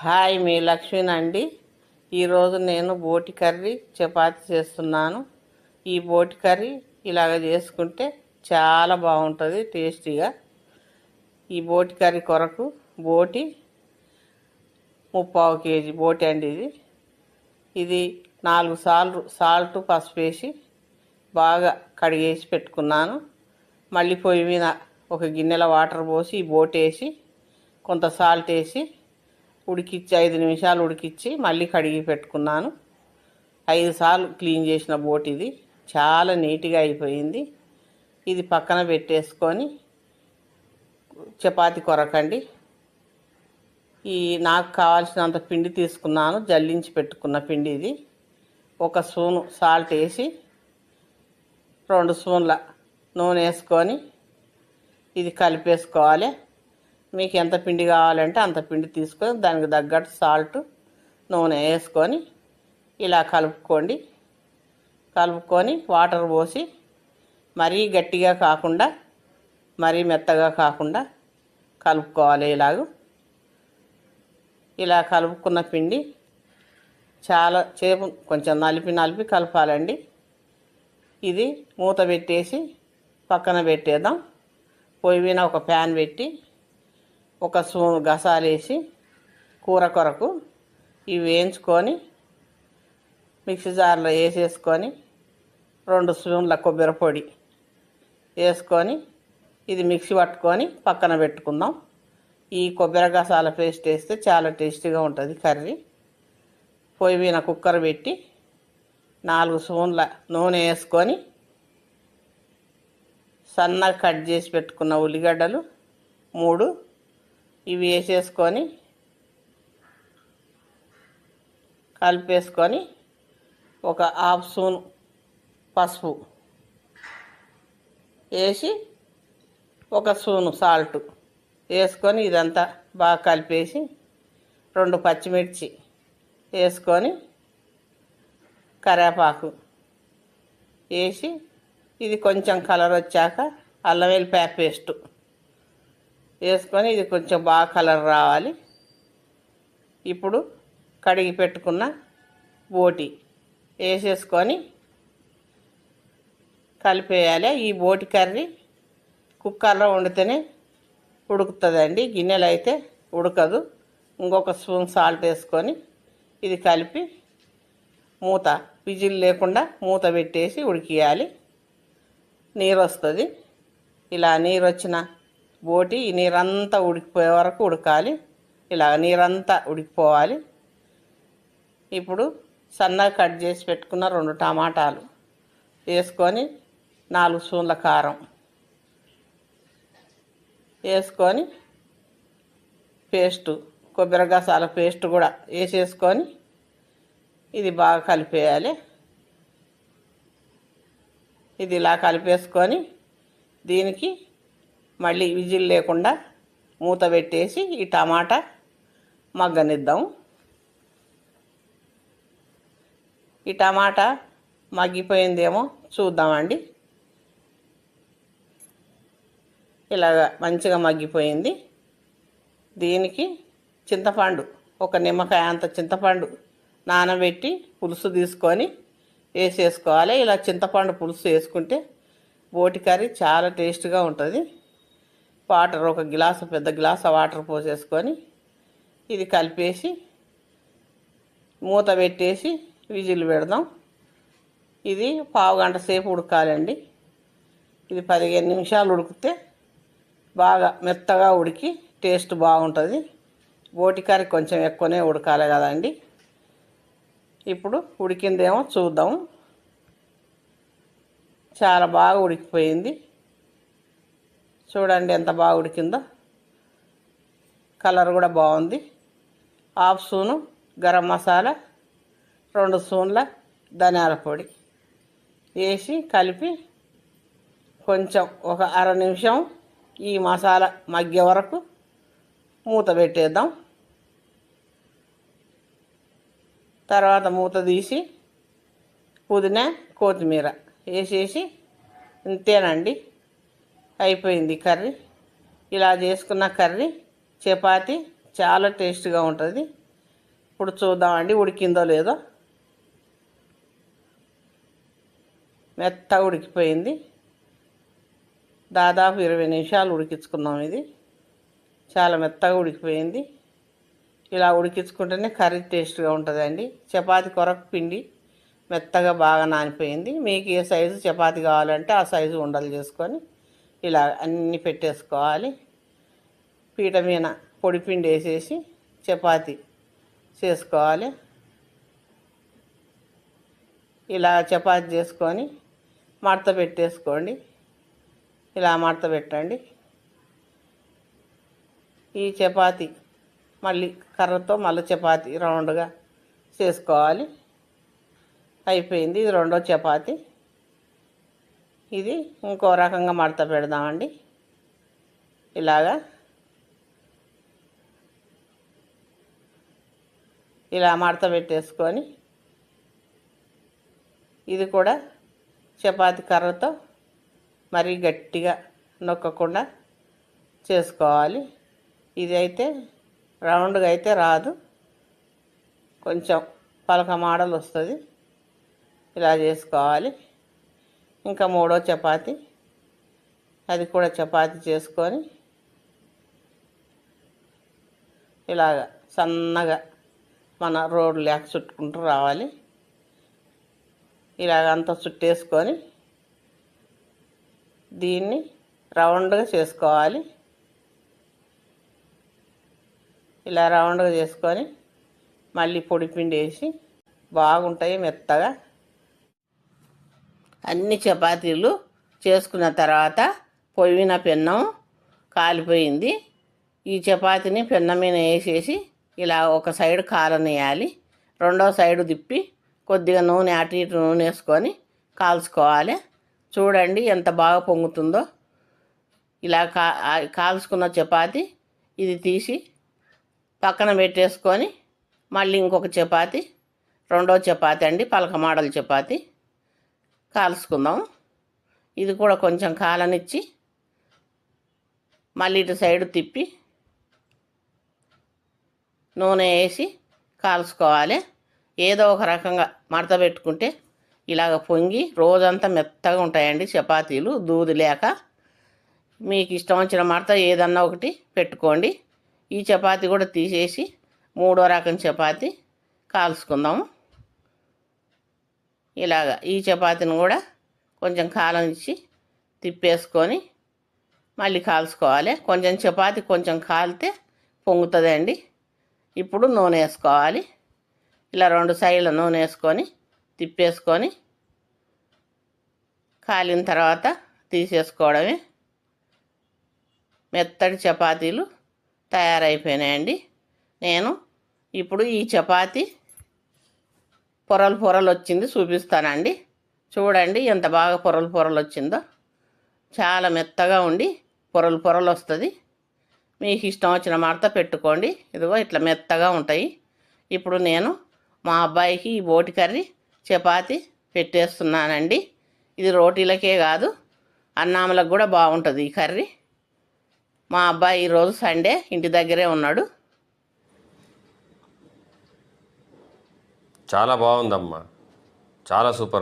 Hi, మీ లక్ష్మినండి. ఈరోజు నేను బోటి కర్రీ చపాతి చేస్తున్నాను. ఈ బోటి కర్రీ ఇలాగ చేసుకుంటే చాలా బాగుంటుంది, టేస్టీగా. ఈ బోటి కర్రీ కొరకు బోటి 3/4 కేజీ బోటి అండి. ఇది 4 సార్లు సాల్ట్ పసుపు వేసి బాగా కడిగేసి పెట్టుకున్నాను. మళ్ళీ పొయ్యి మీద ఒక గిన్నెల వాటర్ పోసి ఈ బోటి వేసి కొంత సాల్ట్ వేసి ఉడికిచ్చి 5 నిమిషాలు ఉడికిచ్చి మళ్ళీ కడిగి పెట్టుకున్నాను. 5 సార్లు క్లీన్ చేసిన బోట్ ఇది చాలా నీట్గా అయిపోయింది. ఇది పక్కన పెట్టేసుకొని చపాతి కొరకండి నాకు కావాల్సినంత పిండి తీసుకున్నాను. జల్లించి పెట్టుకున్న పిండి ఇది. 1 స్పూను సాల్ట్ వేసి 2 స్పూన్ల నూనె వేసుకొని ఇది కలిపేసుకోవాలి. మీకు ఎంత పిండి కావాలంటే అంత పిండి తీసుకొని దానికి తగ్గట్టు సాల్ట్ నూనె వేసుకొని ఇలా కలుపుకొని వాటర్ పోసి మరీ గట్టిగా కాకుండా మరీ మెత్తగా కాకుండా కలుపుకోవాలి. ఇలా కలుపుకున్న పిండి చాలా సేపు కొంచెం నలిపి కలపాలండి. ఇది మూత పెట్టేసి పక్కన పెట్టేద్దాం. పొయ్యి మీద ఒక ప్యాన్ పెట్టి 1 స్పూన్ గసాలు వేసి కూర కొరకు ఇవి వేయించుకొని మిక్సీ జార్లో వేసేసుకొని 2 స్పూన్ల కొబ్బరి పొడి వేసుకొని ఇది మిక్సీ పట్టుకొని పక్కన పెట్టుకుందాం. ఈ కొబ్బరి గసాల పేస్ట్ వేస్తే చాలా టేస్టీగా ఉంటుంది కర్రీ. పొయ్యి మీద కుక్కర్ పెట్టి 4 స్పూన్ల నూనె వేసుకొని సన్నగా కట్ చేసి పెట్టుకున్న ఉల్లిగడ్డలు 3 ఇవి వేసేసుకొని కలిపేసుకొని 1/2 స్పూన్ పసుపు వేసి 1 స్పూను సాల్ట్ వేసుకొని ఇదంతా బాగా కలిపేసి 2 పచ్చిమిర్చి వేసుకొని కరివేపాకు వేసి ఇది కొంచెం కలర్ వచ్చాక అల్లం వెల్లిపాయ పేస్ట్ వేసుకొని ఇది కొంచెం బాగా కలర్ రావాలి. ఇప్పుడు కడిగి పెట్టుకున్న బోటి వేసేసుకొని కలిపేయాలి. ఈ బోటి కర్రీ కుక్కర్లో వండితేనే ఉడుకుతుందండి, గిన్నెలు అయితే ఉడకదు. ఇంకొక స్పూన్ సాల్ట్ వేసుకొని ఇది కలిపి మూత విజిల్ లేకుండా మూత పెట్టేసి ఉడికియాలి. నీరు వస్తుంది. ఇలా నీరు వచ్చిన బోటి ఈ నీరంతా ఉడికిపోయే వరకు ఉడకాలి. ఇలా నీరంతా ఉడికిపోవాలి. ఇప్పుడు సన్నగా కట్ చేసి పెట్టుకున్న 2 టమాటాలు వేసుకొని 4 స్పూన్ల కారం వేసుకొని కొబ్బరి గసాల పేస్ట్ కూడా వేసేసుకొని ఇది బాగా కలిపేయాలి. ఇది ఇలా కలిపేసుకొని దీనికి మళ్ళీ విజిల్ లేకుండా మూత పెట్టేసి ఈ టమాటా మగ్గనిద్దాం. ఈ టమాటా మగ్గిపోయిందేమో చూద్దామండి. ఇలాగా మంచిగా మగ్గిపోయింది. దీనికి చింతపండు 1 నిమ్మకాయ అంత చింతపండు నానబెట్టి పులుసు తీసుకొని వేసేసుకోవాలి. ఇలా చింతపండు పులుసు వేసుకుంటే బోటి కర్రీ చాలా టేస్ట్గా ఉంటుంది. వాటర్ 1 పెద్ద గ్లాసు వాటర్ పోసేసుకొని ఇది కలిపేసి మూత పెట్టేసి విజిల్ పెడదాం. ఇది 1/2 గంట సేపు ఉడకాలండి. ఇది 15 నిమిషాలు ఉడికితే బాగా మెత్తగా ఉడికి టేస్ట్ బాగుంటుంది. బోటి కర్రీ కొంచెం ఎక్కువనే ఉడకాలి కదండి. ఇప్పుడు ఉడికిందేమో చూద్దాం. చాలా బాగా ఉడికిపోయింది. చూడండి ఎంత బాగా ఉడికిందో. కలర్ కూడా బాగుంది. 1/2 స్పూను గరం మసాలా, 2 స్పూన్ల ధనియాల పొడి వేసి కలిపి కొంచెం ఒక 1/2 నిమిషం ఈ మసాలా మగ్గే వరకు మూత పెట్టేద్దాం. తర్వాత మూత తీసి పుదీనా కొత్తిమీర వేసేసి ఇంతేనండి, అయిపోయింది కర్రీ. ఇలా చేసుకున్న కర్రీ చపాతి చాలా టేస్ట్గా ఉంటుంది. ఇప్పుడు చూద్దామండి ఉడికిందో లేదో. మెత్తగా ఉడికిపోయింది. దాదాపు 20 నిమిషాలు ఉడికించుకున్నాం. ఇది చాలా మెత్తగా ఉడికిపోయింది. ఇలా ఉడికించుకుంటేనే కర్రీ టేస్ట్గా ఉంటుందండి. చపాతి కొరకు పిండి మెత్తగా బాగా నానిపోయింది. మీకు ఏ సైజు చపాతి కావాలంటే ఆ సైజు ఉండలు చేసుకొని ఇలా అన్నీ పెట్టేసుకోవాలి. పీట మీద పొడి పిండి వేసేసి చపాతి చేసుకోవాలి. ఇలా చపాతి చేసుకొని మడత పెట్టేసుకోండి. ఇలా మడత పెట్టండి. ఈ చపాతి మళ్ళీ కర్రతో మళ్ళీ చపాతి రౌండ్గా చేసుకోవాలి. అయిపోయింది. ఇది రెండో చపాతి. ఇది ఇంకో రకంగా మడత పెడదామండి. ఇలా మడత పెట్టేసుకొని ఇది కూడా చపాతి కర్రతో మరీ గట్టిగా నొక్కకుండా చేసుకోవాలి. ఇది అయితే రౌండ్గా అయితే రాదు, కొంచెం పలక మోడల్ వస్తుంది. ఇలా చేసుకోవాలి. ఇంకా మూడో చపాతి, అది కూడా చపాతి చేసుకొని ఇలాగ సన్నగా మన రోడ్ లేక చుట్టుకుంటూ రావాలి. ఇలాగ అంతా చుట్టేసుకొని దీన్ని రౌండ్గా చేసుకోవాలి. ఇలా రౌండ్గా చేసుకొని మళ్ళీ పొడి పిండి వేసి బాగుంటాయి మెత్తగా. అన్ని చపాతీలు చేసుకున్న తర్వాత పొయ్యిన పెన్నం కాలిపోయింది. ఈ చపాతీని పెన్నం మీద వేసేసి ఇలా ఒక సైడ్ కాలనేయాలి. రెండో సైడు తిప్పి కొద్దిగా నూనె అటు ఇటు నూనె వేసుకొని కాల్చుకోవాలి. చూడండి ఎంత బాగా పొంగుతుందో. ఇలా కాల్చుకున్న చపాతీ ఇది తీసి పక్కన పెట్టేసుకొని మళ్ళీ ఇంకొక చపాతీ, రెండో చపాతీ అండి, పలక మోడల్ చపాతీ కాల్చుకుందాం. ఇది కూడా కొంచెం కాలనిచ్చి మళ్ళీ ఇటు సైడు తిప్పి నూనె వేసి కాల్చుకోవాలి. ఏదో ఒక రకంగా మడత పెట్టుకుంటే ఇలాగ పొంగి రోజంతా మెత్తగా ఉంటాయండి చపాతీలు, దూది లేక. మీకు ఇష్టం వచ్చిన మడత ఏదన్నా ఒకటి పెట్టుకోండి. ఈ చపాతీ కూడా తీసేసి మూడో రకం చపాతీ కాల్చుకుందాము. ఇలాగ ఈ చపాతీని కూడా కొంచెం కాలం ఇచ్చి తిప్పేసుకొని మళ్ళీ కాల్చుకోవాలి. కొంచెం చపాతీ కొంచెం కాలితే పొంగుతుందండి. ఇప్పుడు నూనె వేసుకోవాలి. ఇలా రెండు సైడ్ల నూనె వేసుకొని తిప్పేసుకొని కాలిన తర్వాత తీసేసుకోవడమే. మెత్తటి చపాతీలు తయారైపోయినాయండి. నేను ఇప్పుడు ఈ చపాతీ పొరలు పొరలు వచ్చింది చూపిస్తానండి. చూడండి ఎంత బాగా పొరలు పొరలు వచ్చిందో. చాలా మెత్తగా ఉండి పొరలు పొరలు వస్తుంది. మీకు ఇష్టం వచ్చిన మడత పెట్టుకోండి. ఇదిగో ఇట్లా మెత్తగా ఉంటాయి. ఇప్పుడు నేను మా అబ్బాయికి ఈ బోటి కర్రీ చపాతీ పెట్టేస్తున్నానండి. ఇది రోటీలకే కాదు అన్నాములకు కూడా బాగుంటుంది ఈ కర్రీ. మా అబ్బాయి ఈరోజు సండే ఇంటి దగ్గరే ఉన్నాడు. చాలా బాగుందమ్మా, చాలా సూపర్.